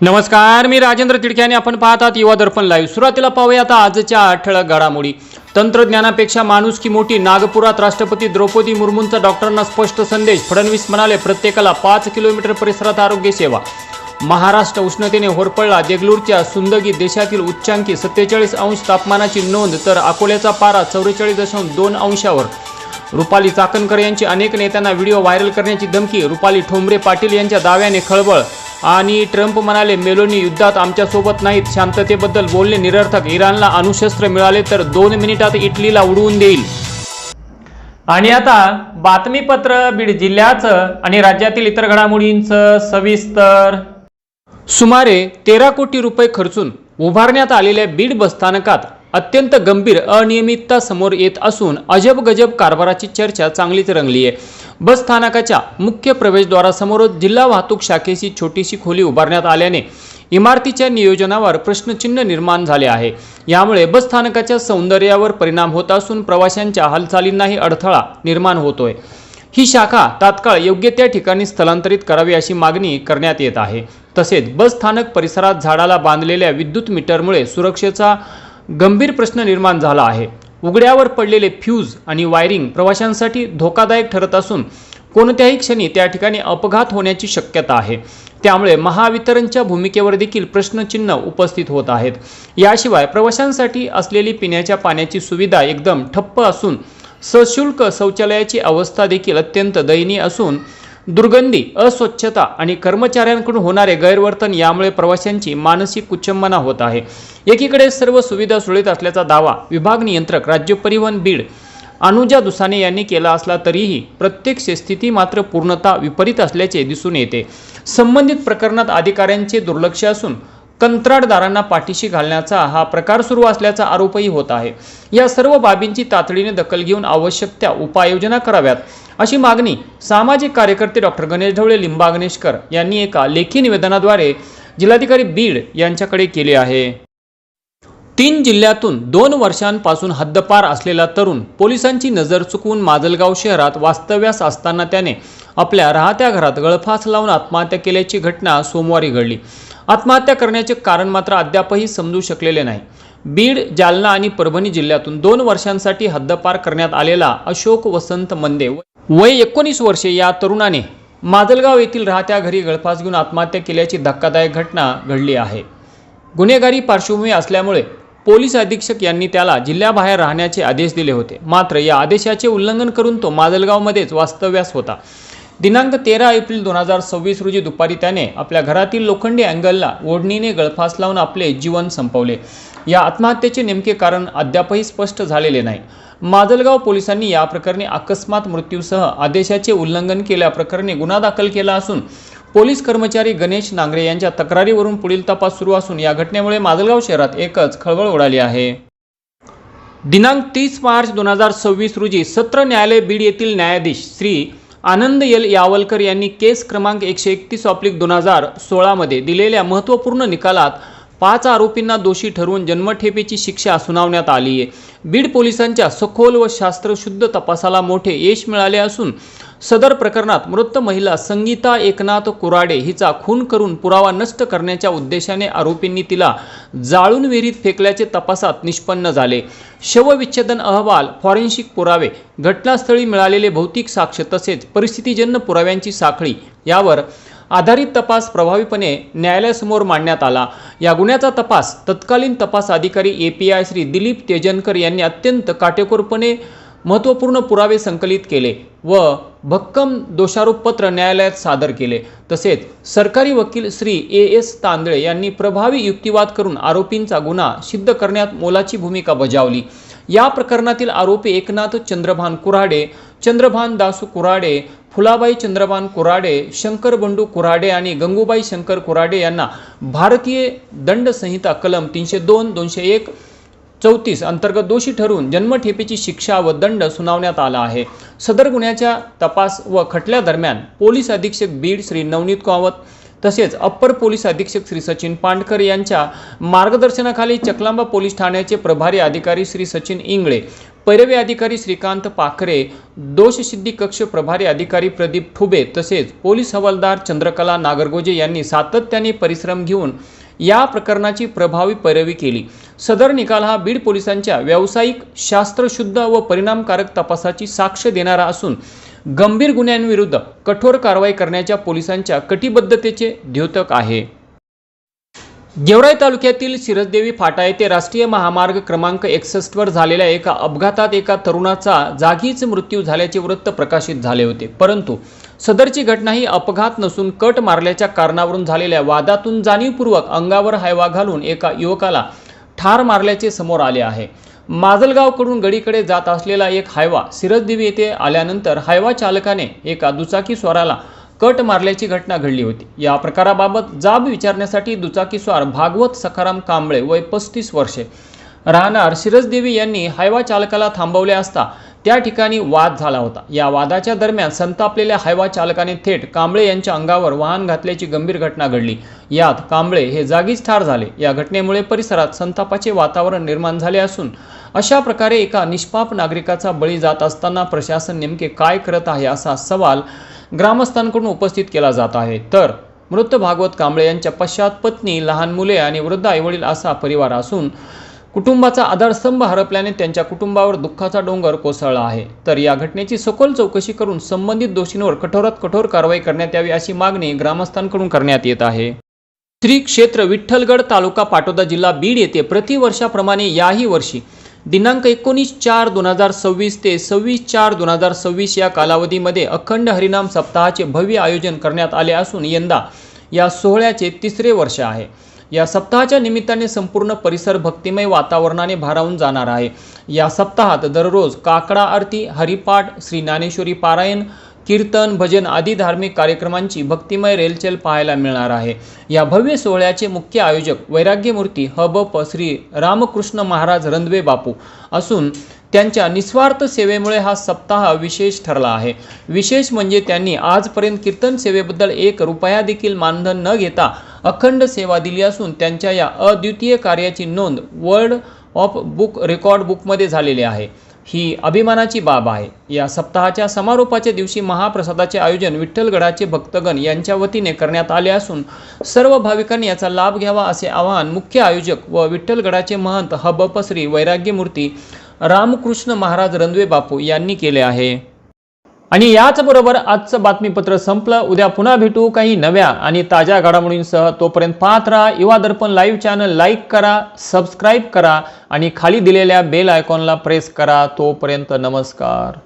नमस्कार, मी राजेंद्र तिडके आणि आपण पाहतात युवा दर्पण लाईव्ह। सुरुवातीला पाहूया आता आजच्या ठळक घडामोडी। तंत्रज्ञानापेक्षा माणुसकी मोठी। नागपुरात राष्ट्रपती द्रौपदी मुर्मूंचा डॉक्टरांना स्पष्ट संदेश। फडणवीस म्हणाले, प्रत्येकाला 5 किलोमीटर परिसरात आरोग्य सेवा। महाराष्ट्र उष्णतेने होरपळला। देगलूरच्या सुंदगी देशातील उच्चांकी 47 अंश तापमानाची नोंद, तर अकोल्याचा पारा 44.2 अंशावर। रुपाली चाकणकर यांची अनेक नेत्यांना व्हिडिओ व्हायरल करण्याची धमकी। रुपाली ठोंबरे पाटील यांच्या दाव्याने खळबळ। आणि ट्रम्प म्हणाले, मेलोनी युद्धात आमच्यासोबत नाहीत, शांततेबद्दल बोलणे निरर्थक। इराणला अणुशस्त्र मिळाले तर 2 मिनिटात इटलीला उडवून देईल। आणि आता बातमीपत्र बीड जिल्ह्याचं आणि राज्यातील इतर घडामोडींचं सविस्तर। सुमारे 13 कोटी रुपये खर्चून उभारण्यात आलेल्या बीड बसस्थानकात अत्यंत गंभीर अनियमितता समोर येत असून अजब गजब कारभाराची चर्चा चांगलीच रंगली आहे। बसस्थानकाच्या मुख्य प्रवेशद्वारासमोरच जिल्हा वाहतूक शाखेची छोटीशी खोली उभारण्यात आल्याने इमारतीच्या नियोजनावर प्रश्नचिन्ह निर्माण झाले आहे। यामुळे बसस्थानकाच्या सौंदर्यावर परिणाम होत असून प्रवाशांच्या हालचालींनाही अडथळा निर्माण होतोय। ही शाखा तात्काळ योग्य त्या ठिकाणी स्थलांतरित करावी अशी मागणी करण्यात येत आहे। तसेच बसस्थानक परिसरात झाडाला बांधलेल्या विद्युत मीटरमुळे सुरक्षेचा गंभीर प्रश्न निर्माण झाला आहे। उघड्यावर पडलेले फ्यूज आणि वायरिंग प्रवाशांसाठी धोकादायक ठरत असून कोणत्याही क्षणी त्या ठिकाणी अपघात होण्याची शक्यता आहे। त्यामुळे महावितरणच्या भूमिकेवर देखील प्रश्नचिन्ह उपस्थित होत आहेत। याशिवाय प्रवाशांसाठी असलेली पिण्याच्या पाण्याची सुविधा एकदम ठप्प असून सशुल्क शौचालयाची अवस्था देखील अत्यंत दयनीय असून दुर्गंधी, अस्वच्छता आणि कर्मचाऱ्यांकडून होणारे गैरवर्तन यामुळे प्रवाशांची मानसिक कुचंबना होत आहे। एकीकडे सर्व सुविधा सुरळीत असल्याचा दावा विभाग नियंत्रक राज्य परिवहन बीड अनुजा दुसाने यांनी केला असला तरीही प्रत्यक्ष स्थिती मात्र पूर्णतः विपरीत असल्याचे दिसून येते। संबंधित प्रकरणात अधिकाऱ्यांचे दुर्लक्ष असून कंत्राटदारांना पाठीशी घालण्याचा हा प्रकार सुरू असल्याचा आरोपही होत आहे। या सर्व बाबींची तातडीने दखल घेऊन आवश्यक त्या उपाययोजना कराव्यात अशी मागणी सामाजिक कार्यकर्ते डॉक्टर गणेश ढवळे लिंबागणेशकर यांनी एका लेखी निवेदनाद्वारे जिल्हाधिकारी बीड यांच्याकडे केले आहे। 3 जिल्ह्यातून 2 वर्षांपासून हद्दपार असलेला तरुण पोलिसांची नजर चुकवून माजलगाव शहरात वास्तव्यास असताना त्याने आपल्या राहत्या घरात गळफास लावून आत्महत्या केल्याची घटना सोमवारी घडली। आत्महत्या करण्याचे कारण मात्र अद्यापही समजू शकलेले नाही। बीड, जालना आणि परभणी जिल्ह्यातून 2 वर्षांसाठी हद्दपार करण्यात आलेला अशोक वसंत मंदे वय 19 वर्षे या तरुणाने माजलगाव येथील राहत्या घरी गळफास घेऊन आत्महत्या केल्याची धक्कादायक घटना घडली आहे। गुन्हेगारी पार्श्वभूमी असल्यामुळे पोलीस अधीक्षक यांनी त्याला जिल्ह्याबाहेर राहण्याचे आदेश दिले होते। मात्र या आदेशाचे उल्लंघन करून तो माजलगावमध्येच वास्तव्यास होता। दिनांक 13 एप्रिल 2026 रोजी दुपारी त्याने आपल्या घरातील लोखंडी अँगलला ओढणीने गळफास लावून आपले जीवन संपवले। या आत्महत्येचे नेमके कारण अद्यापही स्पष्ट झालेले नाही। माजलगाव पोलिसांनी या प्रकरणी अकस्मात मृत्यूसह आदेशाचे उल्लंघन केल्याप्रकरणी गुन्हा दाखल केला असून पोलीस कर्मचारी गणेश नांगरे यांच्या तक्रारीवरून पुढील तपास सुरू असून या घटनेमुळे माजलगाव शहरात एकच खळबळ उडाली आहे। दिनांक 30 मार्च 2026 रोजी सत्र न्यायालय बीड येथील न्यायाधीश श्री आनंद एल यावलकर यांनी केस क्रमांक 131/2016 मध्ये दिलेल्या महत्त्वपूर्ण निकालात 5 आरोपींना दोषी ठरवून जन्मठेपेची शिक्षा सुनावण्यात आली आहे। बीड पोलिसांच्या सखोल व शास्त्रशुद्ध तपासाला मोठे यश मिळाले असून सदर प्रकरणात मृत महिला संगीता एकनाथ कुराडे हिचा खून करून पुरावा नष्ट करण्याच्या उद्देशाने आरोपींनी तिला जाळून विहिरीत फेकल्याचे तपासात निष्पन्न झाले। शवविच्छेदन अहवाल, फॉरेन्सिक पुरावे, घटनास्थळी मिळालेले भौतिक साक्ष तसेच परिस्थितीजन्य पुराव्यांची साखळी यावर आधारित तपास प्रभावीपणे न्यायालयासमोर मांडण्यात आला। या गुन्ह्याचा तपास तत्कालीन तपास अधिकारी API श्री दिलीप तेजनकर यांनी अत्यंत काटेकोरपणे महत्त्वपूर्ण पुरावे संकलित केले व भक्कम दोषारोपपत्र न्यायालयात सादर केले। तसेच सरकारी वकील श्री AS तांदळे यांनी प्रभावी युक्तिवाद करून आरोपींचा गुन्हा सिद्ध करण्यात मोलाची भूमिका बजावली। या प्रकरणातील आरोपी एकनाथ चंद्रभान कुऱ्हाडे, चंद्रभान दासू कुऱ्हाडे, फुलाबाई चंद्रभान कुऱ्हाडे, शंकर बंडू कुऱ्हाडे आणि गंगूबाई शंकर कुऱ्हाडे यांना भारतीय दंड संहिता कलम 302, 201, 34 अंतर्गत दोषी ठरवून जन्मठेपेची शिक्षा व दंड सुनावण्यात आला आहे। सदर गुन्ह्याच्या तपास व खटल्यादरम्यान पोलीस अधीक्षक बीड श्री नवनीत कावत तसेच अप्पर पोलीस अधीक्षक श्री सचिन पांडकर यांच्या मार्गदर्शनाखाली चकलांबा पोलीस ठाण्याचे प्रभारी अधिकारी श्री सचिन इंगळे, पैरवी अधिकारी श्रीकांत पाखरे, दोषसिद्धी कक्ष प्रभारी अधिकारी प्रदीप ठुबे तसेच पोलीस हवालदार चंद्रकला नागरगोजे यांनी सातत्याने परिश्रम घेऊन या प्रकरणाची प्रभावी पैरवी केली। सदर निकाल हा बीड पोलिसांच्या व्यावसायिक, शास्त्रशुद्ध व परिणामकारक तपासाची साक्ष देणारा असून गंभीर गुन्ह्यांविरुद्ध कठोर कारवाई करण्याच्या पोलिसांच्या कटिबद्धतेचे द्योतक आहे। गेवराई तालुक्यातील सिरसदेवी फाटा येथे राष्ट्रीय महामार्ग क्रमांक 61 वर झालेल्या एका अपघातात एका तरुणाचा जागीच मृत्यू झाल्याचे वृत्त प्रकाशित झाले होते, परंतु सदरची घटना ही अपघात नसून कट मारल्याच्या कारणावरून झालेल्या वादातून जाणीवपूर्वक अंगावर हायवा घालून एका युवकाला ठार मारल्याचे समोर आले आहे। माजलगावकडून गडीकडे जात असलेला एक हायवा सिरसदेवी येथे आल्यानंतर हायवा चालकाने एका दुचाकीस्वाराला कट मारल्याची घटना घडली होती। या प्रकाराबाबत जाब विचारण्यासाठी दुचाकीस्वार भागवत सखाराम कांबळे वय 35 वर्षे राहणार सिरसदेवी यांनी हायवा चालकाला थांबवले असता त्या ठिकाणी वाद झाला होता। या वादाच्या दरम्यान संतापलेल्या हायवा चालकाने थेट कांबळे यांच्या अंगावर वाहन घातल्याची गंभीर घटना घडली। यात कांबळे हे जागीच ठार झाले। या घटनेमुळे परिसरात संतापाचे वातावरण निर्माण झाले असून अशा प्रकारे एका निष्पाप नागरिकाचा बळी जात असताना प्रशासन नेमके काय करत आहे असा सवाल ग्रामस्थांकडून उपस्थित केला जात आहे। तर मृत भागवत कांबळे यांच्या पश्चात पत्नी, लहान मुले आणि वृद्ध आईवडील असा परिवार असून कुटुंबाचा आधारस्तंभ हरपल्याने त्यांच्या कुटुंबावर दुःखाचा डोंगर कोसळला आहे। तर या घटनेची सखोल चौकशी करून संबंधित दोषींवर कठोरात कठोर कारवाई करण्यात यावी अशी मागणी ग्रामस्थांकडून करण्यात येत आहे। श्री क्षेत्र विठ्ठलगड, तालुका पाटोदा, जिल्हा बीड येथे प्रतिवर्षाप्रमाणे याही वर्षी दिनांक 19/4/2026 ते 26/4/2026 या कालावधीमध्ये अखंड हरिनाम सप्ताहाचे भव्य आयोजन करण्यात आले असून यंदा या सोहळ्याचे 3रे वर्ष आहे। या सप्ताहाच्या निमित्ताने संपूर्ण परिसर भक्तिमय वातावरणाने भारावून जाणार आहे। या सप्ताहात दररोज काकडा आरती, हरिपाठ, श्री ज्ञानेश्वरी पारायण, कीर्तन, भजन आदी धार्मिक कार्यक्रमांची भक्तिमय रेलचेल पाहायला मिळणार आहे। या भव्य सोहळ्याचे मुख्य आयोजक वैराग्यमूर्ती हबप श्री रामकृष्ण महाराज रंधवे बापू असून त्यांच्या निस्वार्थ सेवेमुळे हा सप्ताह विशेष ठरला आहे। विशेष म्हणजे त्यांनी आजपर्यंत कीर्तन सेवेबद्दल 1 रुपया देखील मानधन न घेता अखंड सेवा दिली असून त्यांच्या या अद्वितीय कार्याची नोंद वर्ल्ड ऑफ बुक रेकॉर्ड बुकमध्ये झालेली आहे। ही अभिमानाची बाब आहे। या सप्ताहाच्या समारोपाच्या दिवशी महाप्रसादाचे आयोजन विठ्ठलगडाचे भक्तगण यांच्या वतीने करण्यात आले असून सर्व भाविकांनी याचा लाभ घ्यावा असे आवाहन मुख्य आयोजक व विठ्ठलगडाचे महंत हबप श्री वैराग्यमूर्ती रामकृष्ण महाराज रंधवे बापू यांनी केले आहे। आणि याचबरोबर आजचं बातमीपत्र संपलं। उद्या पुन्हा भेटू काही नव्या आणि ताज्या घडामोडींसह। तोपर्यंत पाहत राहा युवा दर्पण लाईव्ह चॅनल, लाईक करा, सबस्क्राईब करा आणि खाली दिलेल्या बेल आयकॉनला प्रेस करा। तोपर्यंत नमस्कार।